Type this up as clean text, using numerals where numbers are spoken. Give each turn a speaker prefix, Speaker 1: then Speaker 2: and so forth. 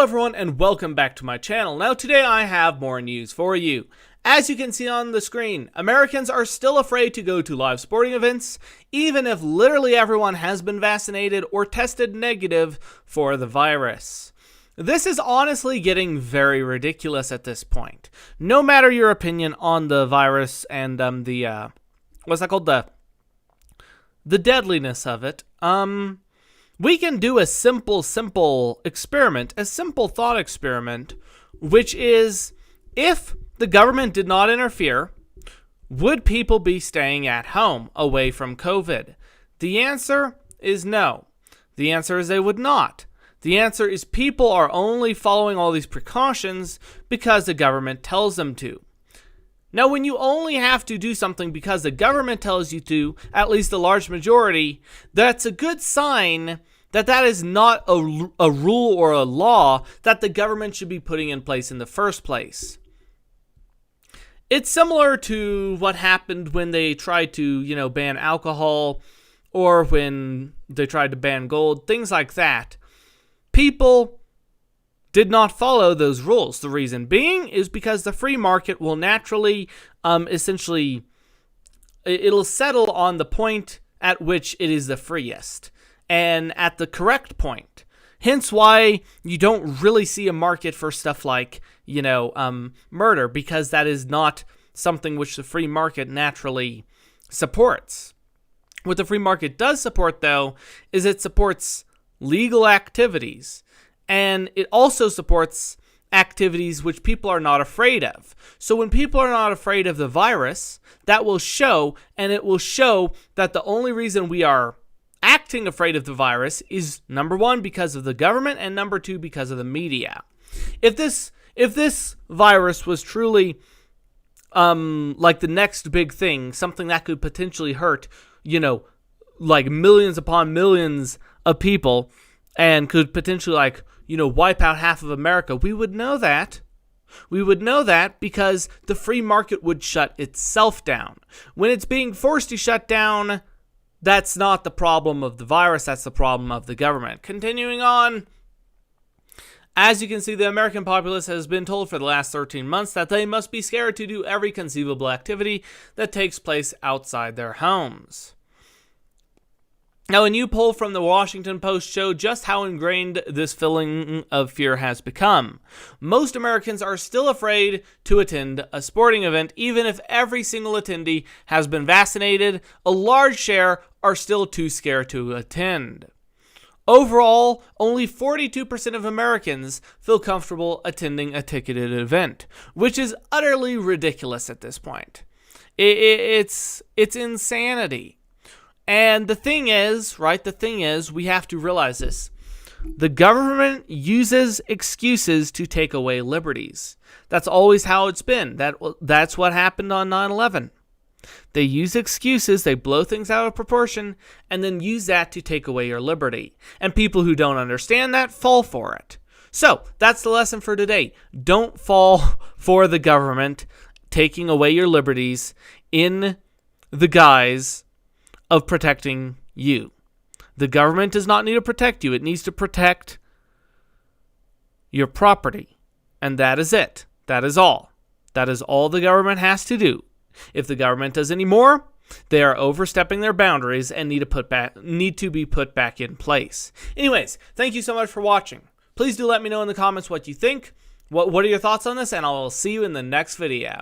Speaker 1: everyone, and welcome back to my channel. Now today I have more news for you. As you can see on the screen, Americans are still afraid to go to live sporting events, even if literally everyone has been vaccinated or tested negative for the virus. This is honestly getting very ridiculous at this point. No matter your opinion on the virus and what's that called? The deadliness of it, we can do a simple experiment, a simple thought experiment, which is, if the government did not interfere, would people be staying at home away from COVID? The answer is no. The answer is they would not. The answer is people are only following all these precautions because the government tells them to. Now, when you only have to do something because the government tells you to, at least a large majority, that's a good sign that that is not a rule or a law that the government should be putting in place in the first place. It's similar to what happened when they tried to, ban alcohol, or when they tried to ban gold, things like that. People did not follow those rules. The reason being is because the free market will naturally, essentially, it'll settle on the point at which it is the freest and at the correct point. Hence why you don't really see a market for stuff like, murder, because that is not something which the free market naturally supports. What the free market does support, though, is it supports legal activities, and it also supports activities which people are not afraid of. So when people are not afraid of the virus, that will show, and it will show that the only reason we are acting afraid of the virus is, number one, because of the government, and number two, because of the media. If this virus was truly like the next big thing, something that could potentially hurt, like millions upon millions of people, and could potentially wipe out half of America, we would know that. We would know that because the free market would shut itself down. When it's being forced to shut down, that's not the problem of the virus, that's the problem of the government. Continuing on, as you can see, the American populace has been told for the last 13 months that they must be scared to do every conceivable activity that takes place outside their homes. Now, a new poll from the Washington Post showed just how ingrained this feeling of fear has become. Most Americans are still afraid to attend a sporting event, even if every single attendee has been vaccinated. A large share are still too scared to attend. Overall, only 42% of Americans feel comfortable attending a ticketed event, which is utterly ridiculous at this point. It's insanity. And the thing is, we have to realize this. The government uses excuses to take away liberties. That's always how it's been. That's what happened on 9/11. They use excuses, they blow things out of proportion, and then use that to take away your liberty. And people who don't understand that fall for it. So, that's the lesson for today. Don't fall for the government taking away your liberties in the guise of protecting you. The government does not need to protect you. It needs to protect your property. And that is it. That is all. That is all the government has to do. If the government does any more, they are overstepping their boundaries and need to be put back in place. Anyways, thank you so much for watching. Please do let me know in the comments what you think. What are your thoughts on this? And I will see you in the next video.